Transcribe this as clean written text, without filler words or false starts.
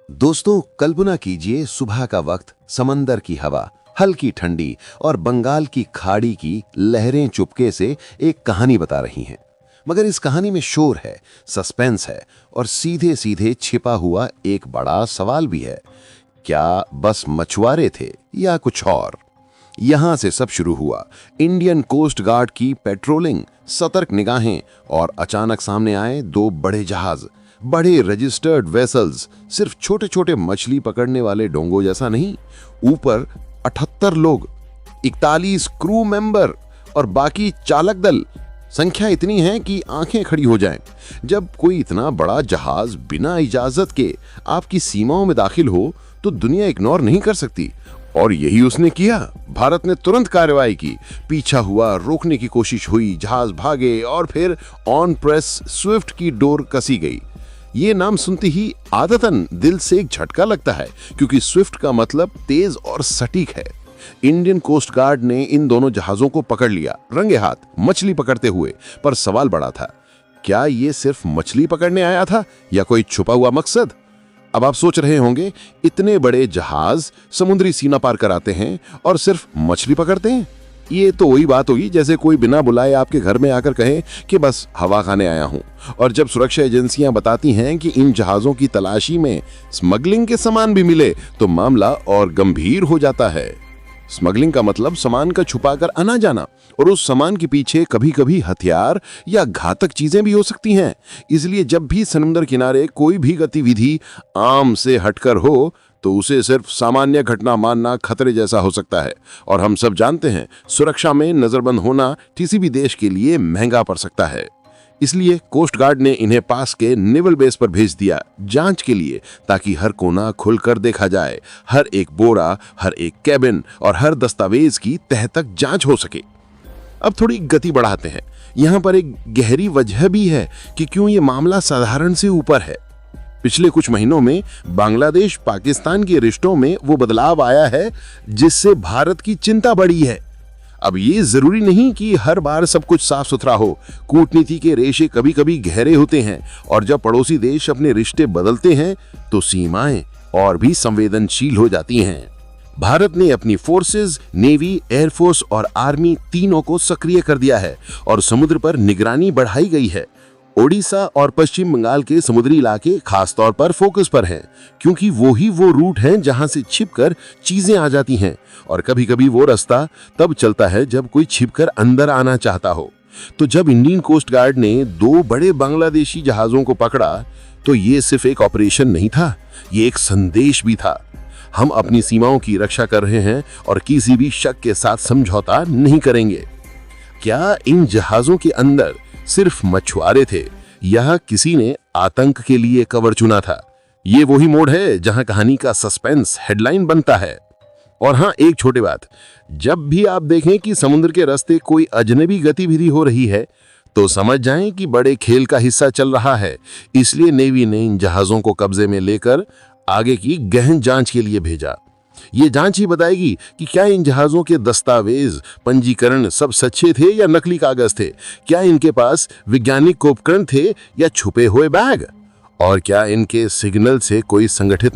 दोस्तों, कल्पना कीजिए सुबह का वक्त, समंदर की हवा हल्की ठंडी और बंगाल की खाड़ी की लहरें चुपके से एक कहानी बता रही हैं। मगर इस कहानी में शोर है, सस्पेंस है और सीधे सीधे छिपा हुआ एक बड़ा सवाल भी है। क्या बस मछुआरे थे या कुछ और? यहां से सब शुरू हुआ। इंडियन कोस्ट गार्ड की पेट्रोलिंग, सतर्क निगाहें और अचानक सामने आए दो बड़े जहाज, बड़े रजिस्टर्ड वेसल्स। सिर्फ छोटे छोटे मछली पकड़ने वाले डोंगों जैसा नहीं, ऊपर 78 लोग, 41 क्रू मेंबर और बाकी चालक दल। संख्या इतनी है कि आंखें खड़ी हो जाएं। जब कोई इतना बड़ा जहाज बिना इजाजत के आपकी सीमाओं में दाखिल हो तो दुनिया इग्नोर नहीं कर सकती, और यही उसने किया। भारत ने तुरंत कार्रवाई की, पीछा हुआ, रोकने की कोशिश हुई, जहाज भागे और फिर ऑन प्रेस स्विफ्ट की डोर कसी गई। ये नाम सुनते ही आदतन दिल से एक झटका लगता है, क्योंकि स्विफ्ट का मतलब तेज और सटीक है। इंडियन कोस्ट गार्ड ने इन दोनों जहाजों को पकड़ लिया, रंगे हाथ, मछली पकड़ते हुए। पर सवाल बड़ा था, क्या ये सिर्फ मछली पकड़ने आया था या कोई छुपा हुआ मकसद? अब आप सोच रहे होंगे, इतने बड़े जहाज समुद्री सीमा पार कराते हैं और सिर्फ मछली पकड़ते हैं? ये तो वही बात होगी जैसे कोई बिना बुलाए आपके घर में आकर कहे कि बस हवा खाने आया हूं। और जब सुरक्षा एजेंसियां बताती हैं कि इन जहाजों की तलाशी में स्मगलिंग के सामान भी मिले, तो मामला और गंभीर हो जाता है। स्मगलिंग का मतलब सामान का छुपाकर आना जाना, और उस सामान के पीछे कभी कभी हथियार या घातक चीजें भी हो सकती हैं। इसलिए जब भी समुद्र किनारे कोई भी गतिविधि आम से हटकर हो तो उसे सिर्फ सामान्य घटना मानना खतरे जैसा हो सकता है। और हम सब जानते हैं, सुरक्षा में नजरबंद होना किसी भी देश के लिए महंगा पड़ सकता है। इसलिए कोस्ट गार्ड ने इन्हें पास के नेवल बेस पर भेज दिया जांच के लिए, ताकि हर कोना खुलकर देखा जाए, हर एक बोरा, हर एक कैबिन और हर दस्तावेज की तह तक जांच हो सके। अब थोड़ी गति बढ़ाते हैं। यहाँ पर एक गहरी वजह भी है कि क्यों ये मामला साधारण से ऊपर है। पिछले कुछ महीनों में बांग्लादेश पाकिस्तान के रिश्तों में वो बदलाव आया है जिससे भारत की चिंता बढ़ी है। अब ये जरूरी नहीं कि हर बार सब कुछ साफ सुथरा हो। कूटनीति के रेशे कभी कभी गहरे होते हैं, और जब पड़ोसी देश अपने रिश्ते बदलते हैं तो सीमाएं और भी संवेदनशील हो जाती हैं। भारत ने अपनी फोर्सेस, नेवी, एयरफोर्स और आर्मी तीनों को सक्रिय कर दिया है और समुद्र पर निगरानी बढ़ाई गई है। ओडिशा और पश्चिम बंगाल के समुद्री इलाके खास तौर पर फोकस पर हैं, क्योंकि वो रूट हैं जहां से छिपकर चीजें आ जाती हैं। और कभी कभी वो रास्ता तब चलता है जब कोई छिपकर अंदर आना चाहता हो। तो जब इंडियन कोस्ट गार्ड ने दो बड़े बांग्लादेशी जहाजों को पकड़ा, तो ये सिर्फ एक ऑपरेशन नहीं था, ये एक संदेश भी था। हम अपनी सीमाओं की रक्षा कर रहे हैं और किसी भी शक के साथ समझौता नहीं करेंगे। क्या इन जहाजों के अंदर सिर्फ मछुआरे थे या किसी ने आतंक के लिए कवर चुना था? ये वही मोड़ है जहां कहानी का सस्पेंस हेडलाइन बनता है। और हाँ, एक छोटी बात, जब भी आप देखें कि समुद्र के रास्ते कोई अजनबी गतिविधि हो रही है, तो समझ जाएं कि बड़े खेल का हिस्सा चल रहा है। इसलिए नेवी ने इन जहाजों को कब्जे में लेकर आगे की गहन जांच के लिए भेजा। ये जांच ही बताएगी कि क्या इन जहाजों के दस्तावेज, पंजीकरण सब सच्चे थे या नकली कागज थे? क्या इनके पास वैज्ञानिक उपकरण थे या छुपे हुए बैग? और क्या इनके सिग्नल से कोई संगठित